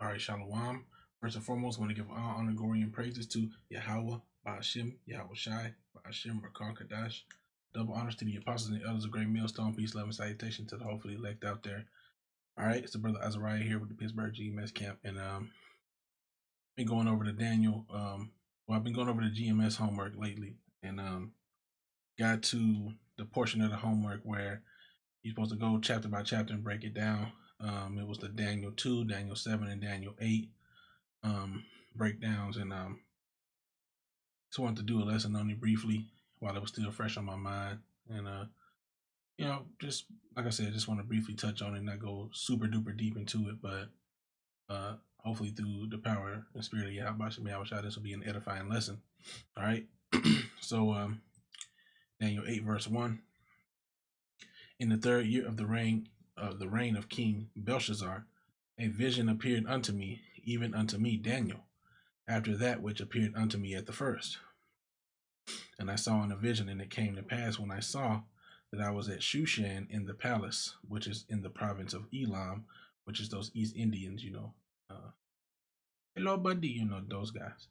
All right, Shalom. First and foremost, I want to give all honor, glory, and praises to Yahweh, Ba'ashim, Yahweh Shai, Ba'ashim, Rakar Kadash. Double honors to the apostles and the elders of Great Millstone. Peace, love, and salutation to the hopefully elect out there. All right, it's the brother izaryah here with the Pittsburgh GMS camp, and been going over the Daniel. I've been going over the GMS homework lately, and got to the portion of the homework where you're supposed to go chapter by chapter and break it down. It was the Daniel 2, Daniel 7, and Daniel 8 breakdowns, and just wanted to do a lesson on it briefly while it was still fresh on my mind, and just like I said, just want to briefly touch on it, not go super duper deep into it, but hopefully through the power and spirit of Yahweh, this will be an edifying lesson. All right, so Daniel 8 verse 1. In the 3rd year of the reign of King Belshazzar, a vision appeared unto me, even unto me, Daniel, after that which appeared unto me at the first. And I saw in a vision, and it came to pass when I saw that I was at Shushan in the palace, which is in the province of Elam, which is those East Indians, hello buddy, those guys.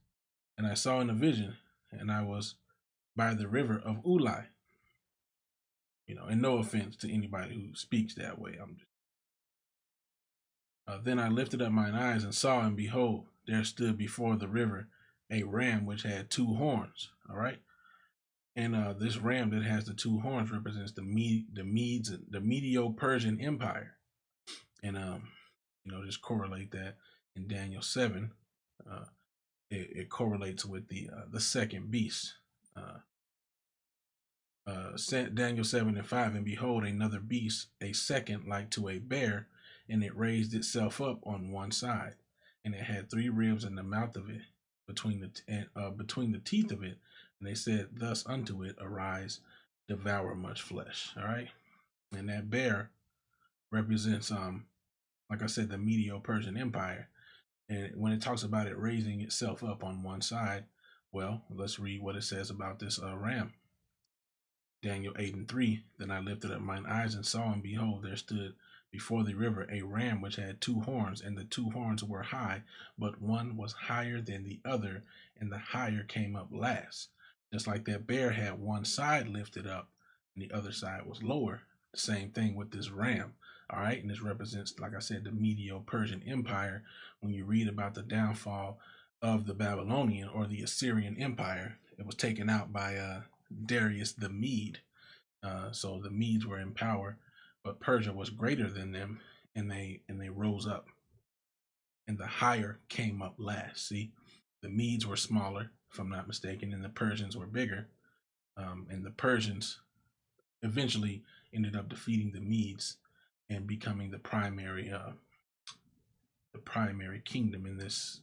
And I saw in a vision, and I was by the river of Ulai. And no offense to anybody who speaks that way. Then I lifted up mine eyes and saw, and behold, there stood before the river a ram which had 2 horns. All right, and this ram that has the 2 horns represents the Medes, the Medo-Persian Empire, and just correlate that in Daniel 7. It correlates with the second beast. Daniel 7 and 5, and behold, another beast, a second like to a bear, and it raised itself up on one side, and it had 3 ribs in the mouth of it, between the teeth of it, and they said thus unto it, arise, devour much flesh. All right, and that bear represents like I said, the Medo-Persian Empire, and when it talks about it raising itself up on one side, well, let's read what it says about this ram. Daniel 8 and 3, then I lifted up mine eyes and saw, and behold, there stood before the river a ram which had 2 horns, and the 2 horns were high, but one was higher than the other, and the higher came up last. Just like that bear had one side lifted up, and the other side was lower. Same thing with this ram. All right, and this represents, like I said, the Medo-Persian Empire. When you read about the downfall of the Babylonian or the Assyrian Empire, it was taken out by Darius the Mede. So the Medes were in power, but Persia was greater than them, and they rose up, and the higher came up last. See, the Medes were smaller, if I'm not mistaken, and the Persians were bigger, and the Persians eventually ended up defeating the Medes and becoming the primary kingdom in this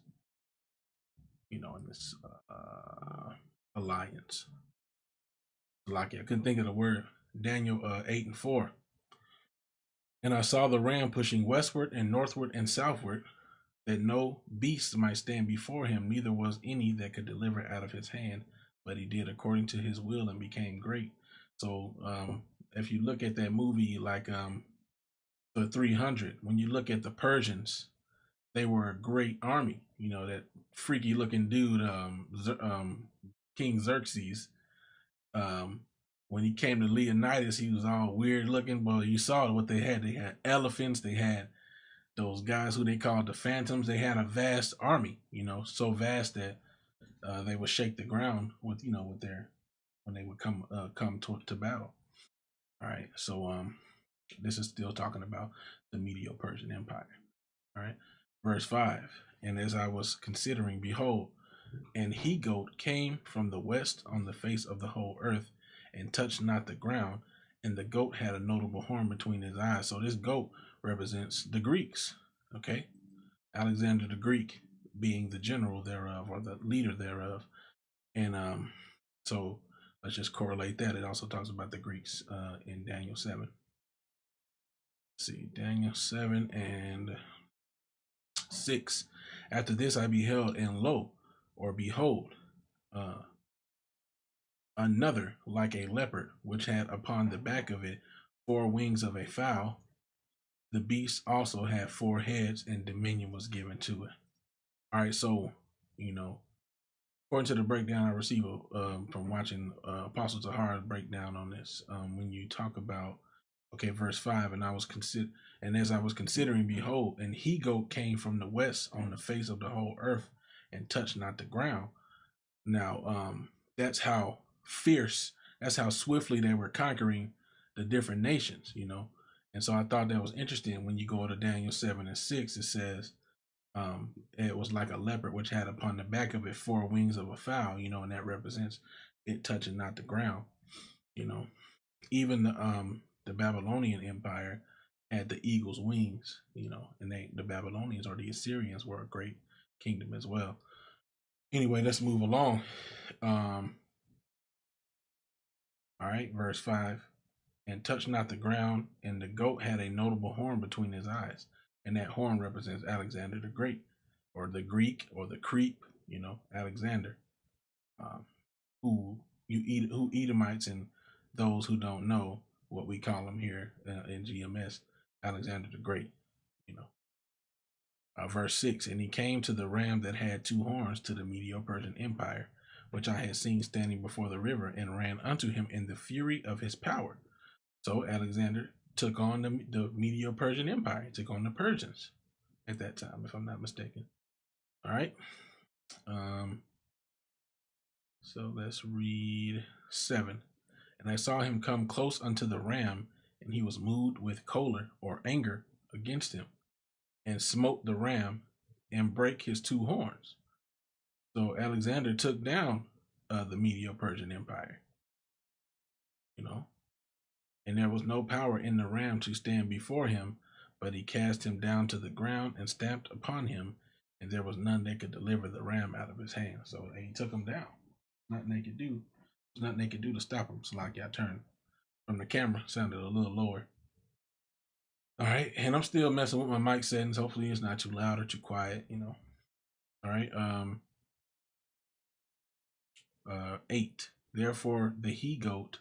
alliance. I couldn't think of the word. Daniel 8 and 4. And I saw the ram pushing westward and northward and southward, that no beast might stand before him, neither was any that could deliver out of his hand, but he did according to his will and became great. So if you look at that movie, like the 300, when you look at the Persians, they were a great army. That freaky looking dude, King Xerxes, when he came to Leonidas, he was all weird looking, but you saw what they had. They had elephants. They had those guys who they called the Phantoms. They had a vast army, so vast that they would shake the ground with when they would come to battle. All right, so this is still talking about the Medo-Persian Empire. All right, verse 5. And as I was considering, behold, an he-goat came from the west on the face of the whole earth, and touched not the ground, and the goat had a notable horn between his eyes. So this goat represents the Greeks, okay? Alexander the Greek being the general thereof, or the leader thereof. And so let's just correlate that. It also talks about the Greeks in Daniel 7. Let's see, Daniel 7 and 6. After this I beheld, and lo, or behold, another like a leopard, which had upon the back of it 4 wings of a fowl, The beast also had 4 heads, and dominion was given to it. All right, so you know, according to the breakdown I received from watching Apostle Zahara's breakdown on this, when you talk about verse 5, and as I was considering, behold, an he goat came from the west on the face of the whole earth, and touched not the ground. Now, that's how fierce, that's how swiftly they were conquering the different nations, And so I thought that was interesting. When you go to Daniel 7 and 6, it says, it was like a leopard which had upon the back of it 4 wings of a fowl, and that represents it touching not the ground, you know. Even the Babylonian Empire had the eagle's wings, and the Babylonians or the Assyrians were a great kingdom as well. Anyway, let's move along. All right, verse 5. And touched not the ground, and the goat had a notable horn between his eyes, and that horn represents Alexander the Great, or the Greek, or the creep, Alexander, who Edomites and those who don't know what we call him here in GMS, Alexander the Great, Verse 6, and he came to the ram that had 2 horns, to the Medo-Persian Empire, which I had seen standing before the river, and ran unto him in the fury of his power. So Alexander took on the Medo-Persian Empire, took on the Persians at that time, if I'm not mistaken. All right. So let's read 7. And I saw him come close unto the ram, and he was moved with choler or anger against him, and smote the ram, and brake his 2 horns. So Alexander took down the Medo-Persian Empire, and there was no power in the ram to stand before him, but he cast him down to the ground and stamped upon him, and there was none that could deliver the ram out of his hand. So he took him down. Nothing they could do. There's nothing they could do to stop him. So like I turned from the camera, sounded a little lower. All right, and I'm still messing with my mic settings. Hopefully it's not too loud or too quiet, All right, 8. Therefore the he-goat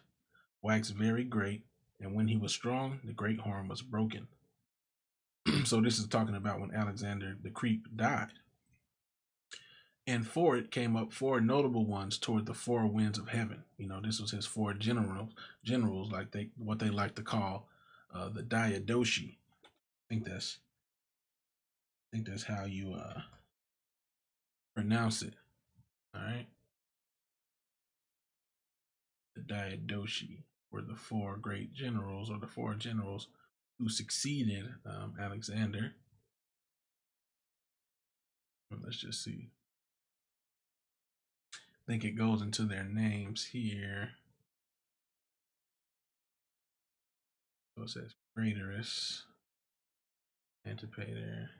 waxed very great, and when he was strong, the great horn was broken. So this is talking about when Alexander the Creep died. And for it came up 4 notable ones toward the 4 winds of heaven. This was his 4 generals, like what they like to call the Diadochi. I think that's how you pronounce it. All right. The Diadochi were the 4 great generals, or the 4 generals who succeeded Alexander. Let's just see. I think it goes into their names here. So it says Greaterus, Antipater.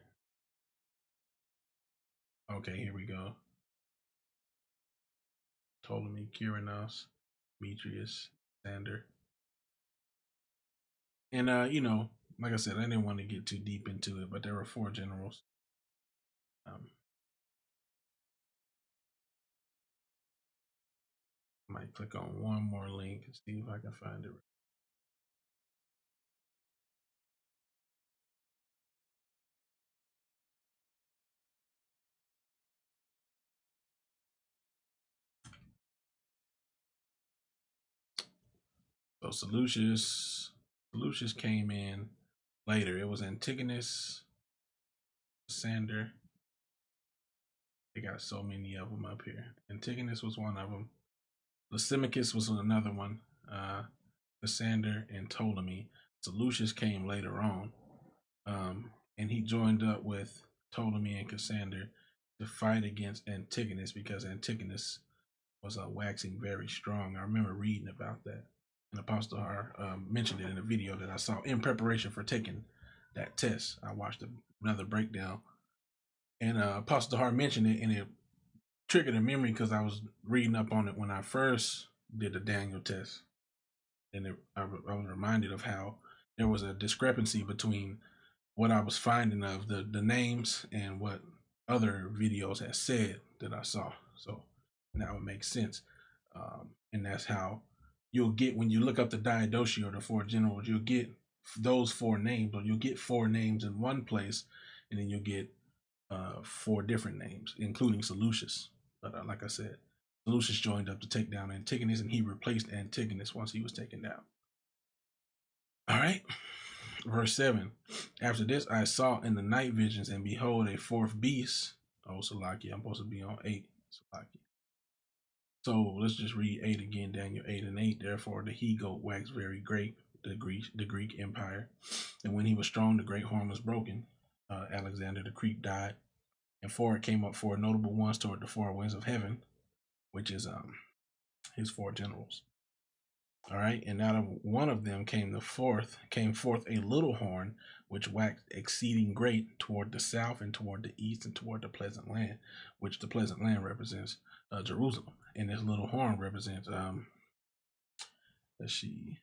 Okay, here we go. Ptolemy, Kyrinos, Demetrius, Sander. And like I said, I didn't want to get too deep into it, but there were 4 generals. I might click on one more link and see if I can find it. So Seleucus came in later. It was Antigonus, Sander. They got so many of them up here. Antigonus was one of them. Lysimachus was another one. Cassander and Ptolemy. Seleucus came later on. And he joined up with Ptolemy and Cassander to fight against Antigonus, because Antigonus was waxing very strong. I remember reading about that. And Apostle Har mentioned it in a video that I saw in preparation for taking that test. I watched another breakdown, and Apostle Har mentioned it, and it triggered a memory because I was reading up on it when I first did the Daniel test, and I was reminded of how there was a discrepancy between what I was finding of the names and what other videos had said that I saw. So now it makes sense, and that's how you'll get when you look up the Diadochi or the 4 generals. You'll get those four names, or you'll get four names in one place, and then you'll get four different names, including Seleucus. But like I said, Seleucus joined up to take down Antigonus, and he replaced Antigonus once he was taken down. All right. Verse 7. After this, I saw in the night visions, and behold, a fourth beast. Oh, Salaki, I'm supposed to be on 8. Salaki. So let's just read 8 again, Daniel 8 and 8. Therefore, the he-goat waxed very great, the Greek Empire. And when he was strong, the great horn was broken. Alexander the Greek died. And four came up, four notable ones toward the four winds of heaven, which is his four generals. All right, and out of one of them came forth a little horn, which waxed exceeding great toward the south and toward the east and toward the pleasant land, which the pleasant land represents Jerusalem, and this little horn represents let's see,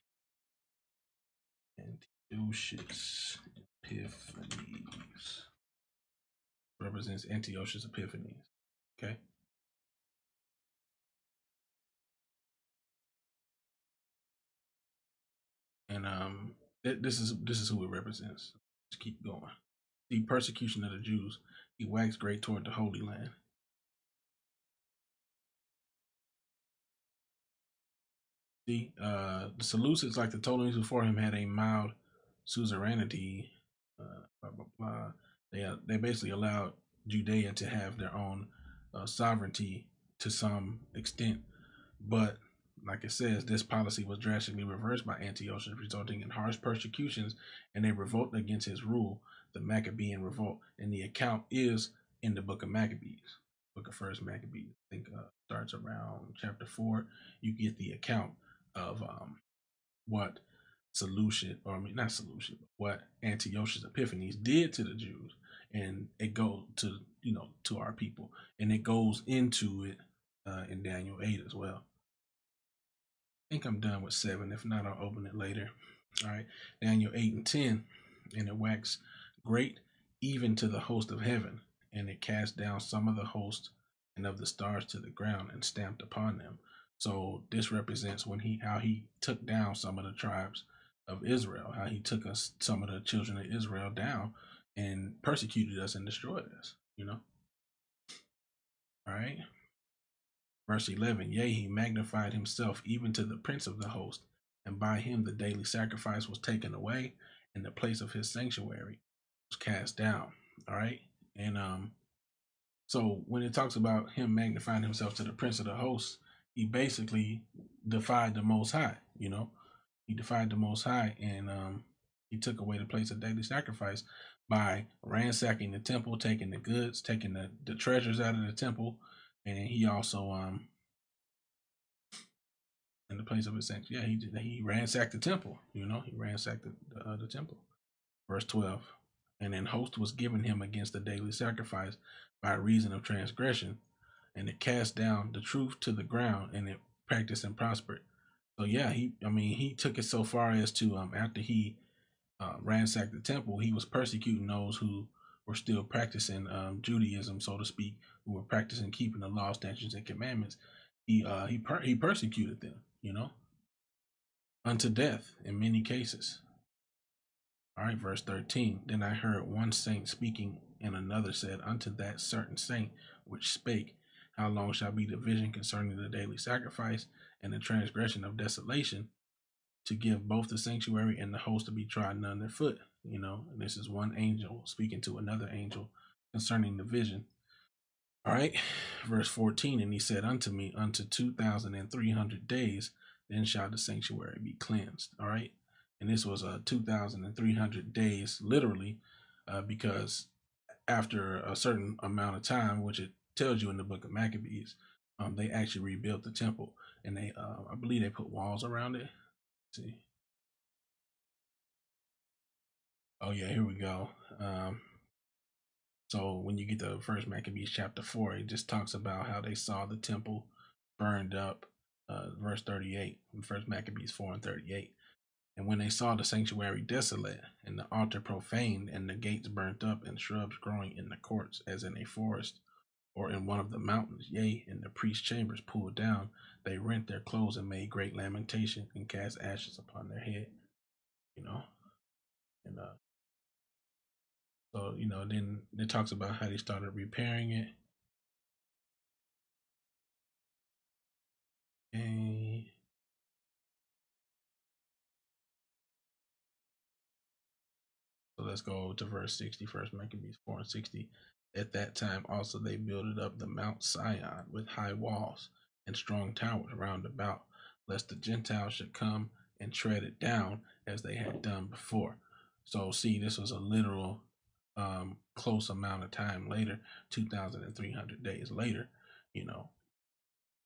Antiochus Epiphanes, represents Antiochus Epiphanes. Okay. And this is who it represents. Let's keep going. The persecution of the Jews. He waxed great toward the Holy Land. See, the Seleucids, like the Ptolemies before him, had a mild suzerainty. Blah blah blah. They basically allowed Judea to have their own sovereignty to some extent, but like it says, this policy was drastically reversed by Antiochus, resulting in harsh persecutions and a revolt against his rule, the Maccabean Revolt. And the account is in the book of Maccabees, book of First Maccabees. I think starts around chapter 4. You get the account of what what Antiochus Epiphanes did to the Jews, and it goes to to our people, and it goes into it in Daniel 8 as well. I think I'm done with 7. If not, I'll open it later. All right, Daniel 8 and 10. And it waxed great even to the host of heaven, and it cast down some of the host and of the stars to the ground and stamped upon them. So this represents how he took down some of the tribes of Israel, how he took some of the children of Israel down and persecuted us and destroyed us, All right. Verse 11, yea, he magnified himself even to the prince of the host, and by him the daily sacrifice was taken away, and the place of his sanctuary was cast down. All right. And so when it talks about him magnifying himself to the prince of the host, he basically defied the Most High. He defied the Most High, and he took away the place of daily sacrifice by ransacking the temple, taking the goods, taking the treasures out of the temple. And he also in the place of his sanctuary, he ransacked the temple. He ransacked the temple. Verse 12, and an host was given him against the daily sacrifice by reason of transgression, and it cast down the truth to the ground, and it practiced and prospered. So yeah, he took it so far as to after he ransacked the temple, he was persecuting those who were still practicing Judaism, so to speak, who were practicing keeping the law, statutes, and commandments. He persecuted them, unto death in many cases. All right, verse 13. Then I heard one saint speaking, and another said unto that certain saint which spake, how long shall be the vision concerning the daily sacrifice and the transgression of desolation, to give both the sanctuary and the host to be trodden under foot? And this is one angel speaking to another angel concerning the vision. All right, verse 14, and he said unto me, unto 2,300 days, then shall the sanctuary be cleansed. All right, and this was 2,300 days, literally, because after a certain amount of time, which it tells you in the book of Maccabees, they actually rebuilt the temple, and they, I believe, they put walls around it. Let's see. Oh yeah, here we go. So when you get to First Maccabees chapter 4, it just talks about how they saw the temple burned up. Verse 38, First Maccabees 4 and 38. And when they saw the sanctuary desolate, and the altar profaned, and the gates burnt up, and shrubs growing in the courts, as in a forest, or in one of the mountains, yea, and the priest's chambers pulled down, they rent their clothes and made great lamentation, and cast ashes upon their head. And so then it talks about how they started repairing it. And so let's go to verse 60 first, Maccabees 4 and 60. At that time also they builded up the Mount Sion with high walls and strong towers round about, lest the Gentiles should come and tread it down as they had done before. So see, this was a literal close amount of time later, 2,300 days later,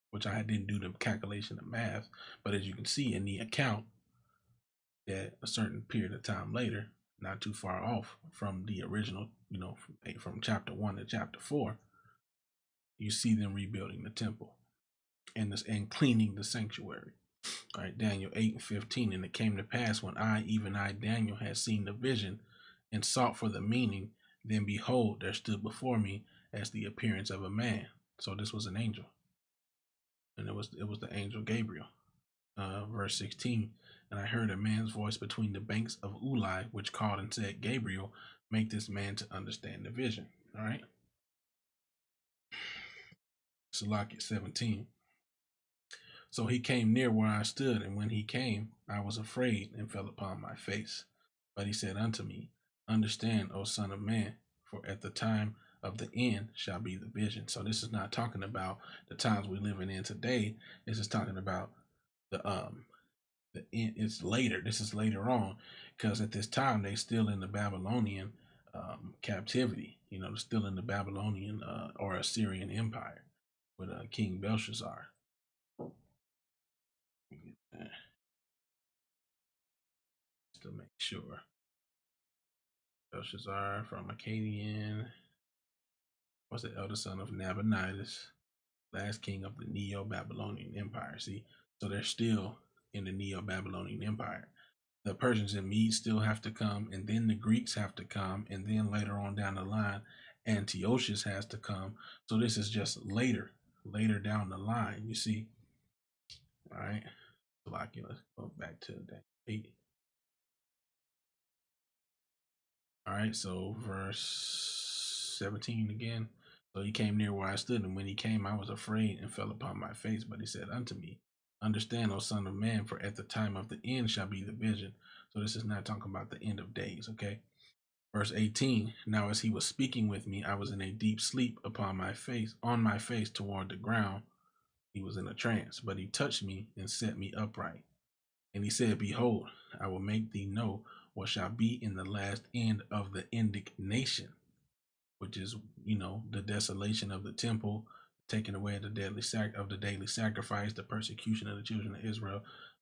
which I didn't do the calculation of math, but as you can see in the account, that a certain period of time later, not too far off from the original, from chapter 1 to chapter 4, you see them rebuilding the temple and cleaning the sanctuary. All right, Daniel 8 and 15. And it came to pass when even I, Daniel, had seen the vision and sought for the meaning, then behold, there stood before me as the appearance of a man. So this was an angel. And it was the angel Gabriel. Verse 16. And I heard a man's voice between the banks of Ulai, which called and said, Gabriel, make this man to understand the vision. All right. Salaki 17. So he came near where I stood, and when he came, I was afraid and fell upon my face. But he said unto me, understand, O son of man, for at the time of the end shall be the vision. So this is not talking about the times we're living in today. This is talking about the end. It's later. This is later on, because at this time they still in the Babylonian captivity. They're still in the Babylonian or Assyrian Empire with King Belshazzar. Just to make sure. Belshazzar from Akkadian was the elder son of Nabonidus, last king of the Neo-Babylonian Empire. See, so they're still in the Neo-Babylonian Empire. The Persians and Medes still have to come, and then the Greeks have to come, and then later on down the line, Antiochus has to come. So this is just later down the line, you see. All right. So let's go back to that 8. All right, so verse 17 again. So he came near where I stood, and when he came, I was afraid and fell upon my face. But he said unto me, understand, O son of man, for at the time of the end shall be the vision. So this is not talking about the end of days, okay? Verse 18, now as he was speaking with me, I was in a deep sleep on my face toward the ground. He was in a trance, but he touched me and set me upright. And he said, behold, I will make thee know what shall be in the last end of the indignation, which is, the desolation of the temple, taking away the daily sacrifice, the persecution of the children of Israel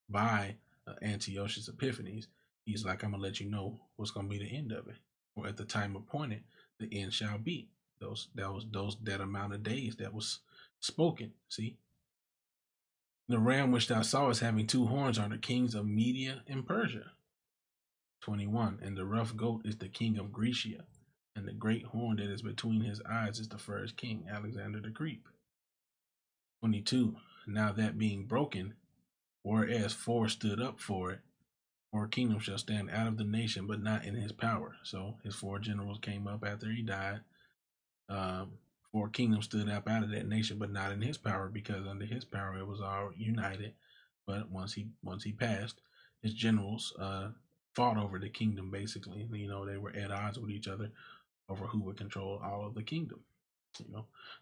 by Antiochus Epiphanes. He's like, I'm gonna let you know what's gonna be the end of it. For at the time appointed, the end shall be. That amount of days that was spoken. See, the ram which thou sawest having 2 horns are the kings of Media and Persia. 21. And the rough goat is the king of Grecia, and the great horn that is between his eyes is the first king, Alexander the Greek. 22. Now that being broken, whereas 4 stood up for it, 4 kingdoms shall stand out of the nation, but not in his power. So his 4 generals came up after he died. 4 kingdoms stood up out of that nation, but not in his power, because under his power it was all united. But once he passed, his generals fought over the kingdom. Basically, they were at odds with each other over who would control all of the kingdom.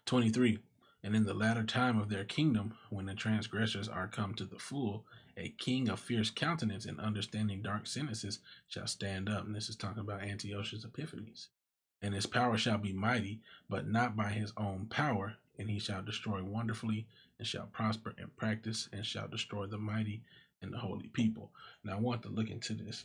23. And in the latter time of their kingdom, when the transgressors are come to the full, a king of fierce countenance and understanding dark sentences shall stand up. And this is talking about Antiochus Epiphanes. And his power shall be mighty, but not by his own power. And he shall destroy wonderfully, and shall prosper in practice, and shall destroy the mighty and the holy people. Now I want to look into this.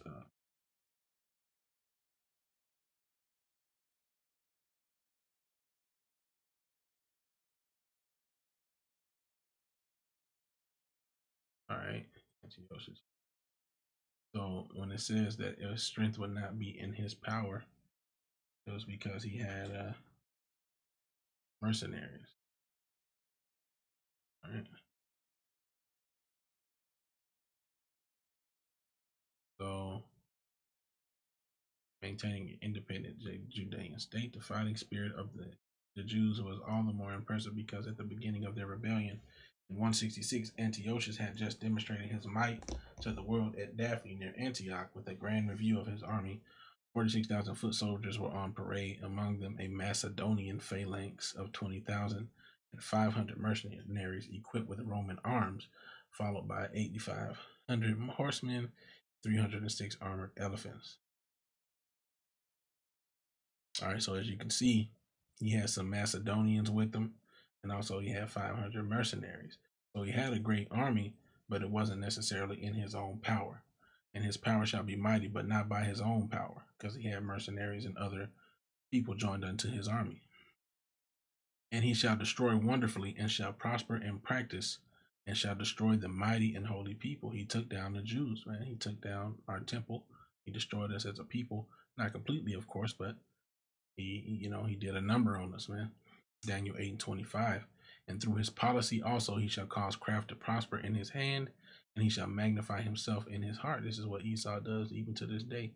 All right. Antiochus. So when it says that his strength would not be in his power, it was because he had mercenaries. All right. So maintaining an independent Judean state. The fighting spirit of the Jews was all the more impressive because at the beginning of their rebellion in 166, Antiochus had just demonstrated his might to the world at Daphne near Antioch with a grand review of his army. 46,000 foot soldiers were on parade, among them a Macedonian phalanx of 20,000 and 500 mercenaries equipped with Roman arms, followed by 8,500 horsemen, 306 armored elephants. All right, so as you can see, he had some Macedonians with him, and also he had 500 mercenaries. So he had a great army, but it wasn't necessarily in his own power. And his power shall be mighty, but not by his own power, because he had mercenaries and other people joined unto his army. And he shall destroy wonderfully, and shall prosper in practice, and shall destroy the mighty and holy people. He took down the Jews, man. He took down our temple. He destroyed us as a people, not completely, of course, but he did a number on us, man. Daniel 8:25. And through his policy also he shall cause craft to prosper in his hand, and he shall magnify himself in his heart. This is what Esau does even to this day.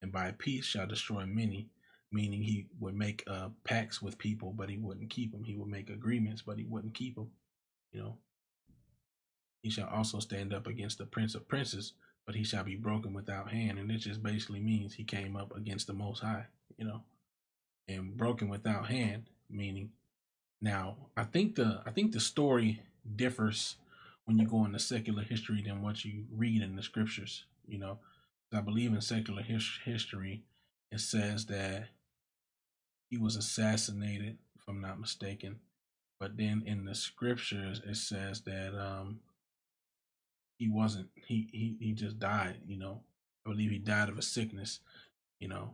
And by peace shall destroy many, meaning he would make pacts with people, but he wouldn't keep them. He would make agreements, but he wouldn't keep them. You know, he shall also stand up against the prince of princes, but he shall be broken without hand. And it just basically means he came up against the Most High, and broken without hand, meaning now I think the story differs when you go into secular history than what you read in the scriptures. I believe in secular history it says that he was assassinated, if I'm not mistaken. But then in the scriptures it says that he wasn't he just died. I believe he died of a sickness. you know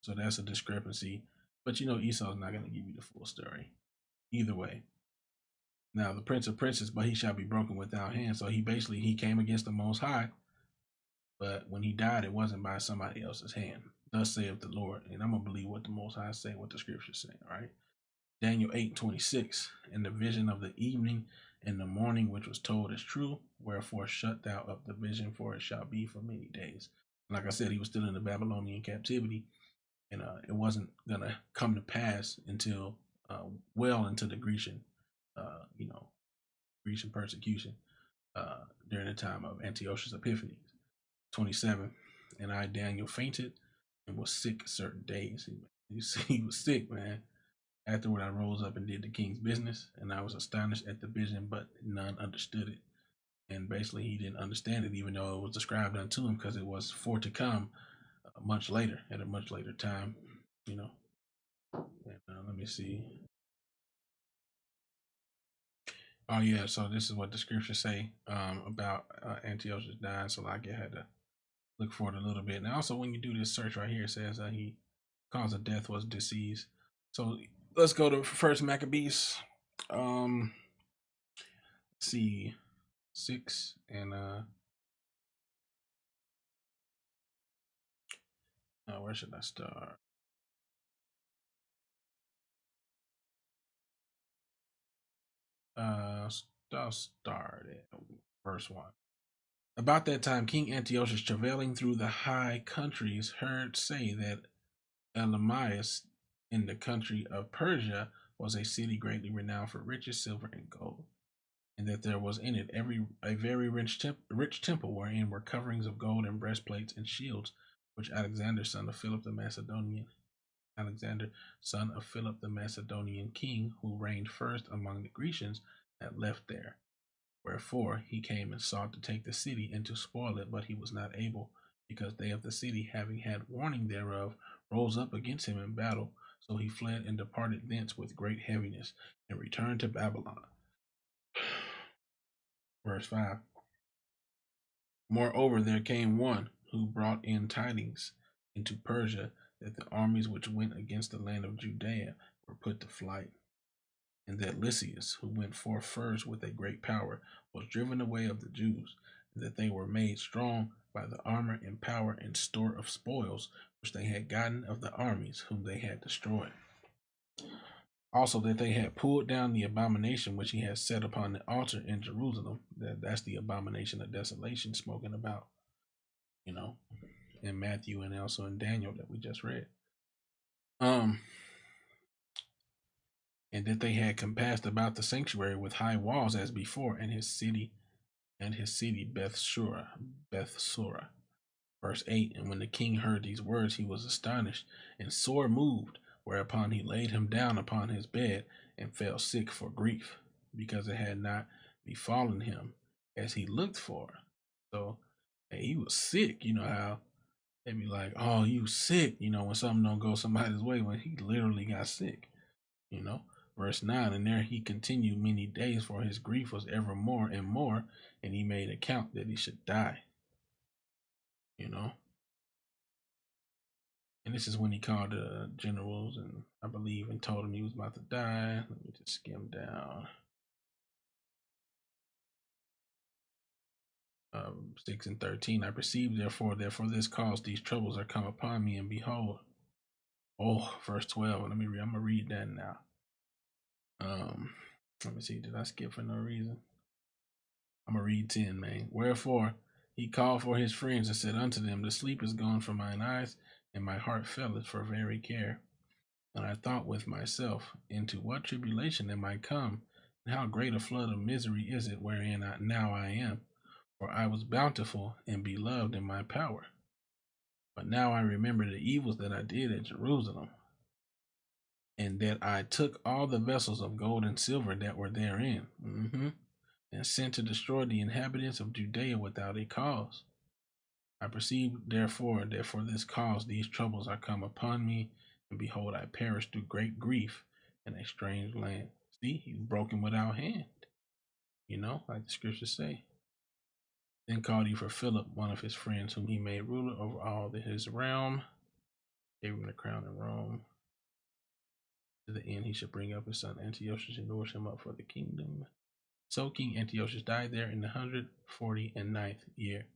so that's a discrepancy. But Esau's not going to give you the full story either way. Now the prince of princes, but he shall be broken without hand. So he came against the Most High, but when he died, it wasn't by somebody else's hand. Thus saith the Lord. And I'm gonna believe what the Most High say, what the scriptures say. All right. Daniel 8:26. And the vision of the evening and the morning which was told is true. Wherefore shut thou up the vision, for it shall be for many days. Like I said, he was still in the Babylonian captivity, and it wasn't gonna come to pass until well into the Grecian, Grecian persecution during the time of Antiochus Epiphanes. 27. And I, Daniel, fainted and was sick certain days. You see, he was sick, man. Afterward, I rose up and did the king's business, and I was astonished at the vision, but none understood it. And basically, he didn't understand it, even though it was described unto him, because it was for to come much later, at a much later time. And, let me see. Oh yeah, so this is what the scriptures say about Antiochus dying. So like I had to look for it a little bit. And also, when you do this search right here, it says he cause of death was disease. So let's go to First Maccabees. Let's see, 6 and where should I start? I'll start at verse 1. About that time, King Antiochus, traveling through the high countries, heard say that Elamias in the country of Persia was a city greatly renowned for riches, silver, and gold, and that there was in it a very rich temple wherein were coverings of gold and breastplates and shields, which Alexander, son of Philip the Macedonian king, who reigned first among the Grecians, had left there. Wherefore he came and sought to take the city and to spoil it, but he was not able, because they of the city, having had warning thereof, rose up against him in battle. So he fled and departed thence with great heaviness, and returned to Babylon. Verse 5. Moreover, there came one who brought in tidings into Persia that the armies which went against the land of Judea were put to flight, and that Lysias, who went forth first with a great power, was driven away of the Jews, and that they were made strong by the armor and power and store of spoils which they had gotten of the armies whom they had destroyed. Also, that they had pulled down the abomination which he had set upon the altar in Jerusalem. That's the abomination of desolation spoken about. in Matthew and also in Daniel that we just read. And that they had compassed about the sanctuary with high walls as before, and his city Bethsura. Verse 8, and when the king heard these words, he was astonished and sore moved, whereupon he laid him down upon his bed and fell sick for grief, because it had not befallen him as he looked for. So he was sick. You know how they be like, oh, you sick, when something don't go somebody's way, when he literally got sick, Verse 9, and there he continued many days, for his grief was ever more and more, and he made account that he should die. And this is when he called the generals, and I believe, and told him he was about to die. Let me just skim down. 6 and 13. I perceive, therefore, that for this cause these troubles are come upon me, and behold, verse 12. I'm gonna read that now. Let me see. Did I skip for no reason? I'm gonna read 10, man. Wherefore he called for his friends and said unto them, the sleep is gone from mine eyes, and my heart faileth for very care. And I thought with myself, into what tribulation am I come, and how great a flood of misery is it wherein now I am? For I was bountiful and beloved in my power. But now I remember the evils that I did at Jerusalem, and that I took all the vessels of gold and silver that were therein, and sent to destroy the inhabitants of Judea without a cause. I perceive, therefore, that for this cause these troubles are come upon me, and behold, I perish through great grief in a strange land. See, he's broken without hand, like the scriptures say. Then called he for Philip, one of his friends, whom he made ruler over all his realm, gave him the crown in Rome. To the end he should bring up his son Antiochus and nourish him up for the kingdom. So King Antiochus died there in the 149th year.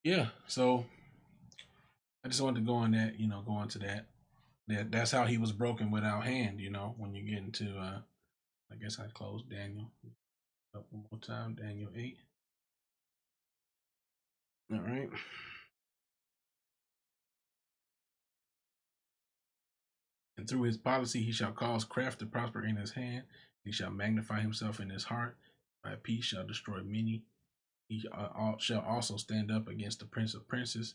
Yeah, so I just wanted to go on that, go into that. That's how he was broken without hand, when you get into I guess I closed Daniel up one more time, Daniel 8. All right. And through his policy he shall cause craft to prosper in his hand. He shall magnify himself in his heart. By peace shall destroy many. He shall also stand up against the prince of princes,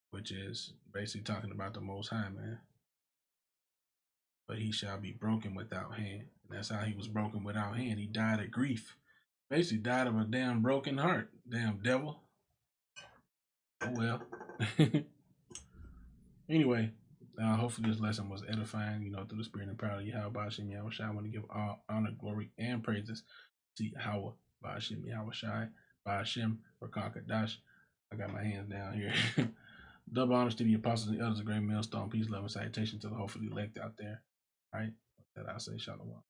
which is basically talking about the Most High, man. But he shall be broken without hand. And that's how he was broken without hand. He died of grief. Basically died of a damn broken heart. Damn devil. Oh well. Anyway, hopefully this lesson was edifying, through the spirit and power of Yahweh Bashim Yahushai. I want to give all honor, glory, and praises to Yahweh Bashim Yahushai, Bashim Rakakadash. I got my hands down here. Double honors to the apostles and elders of Great Millstone. Peace, love, and salutation to the hopefully elect out there. All right, with that I'll say shalom.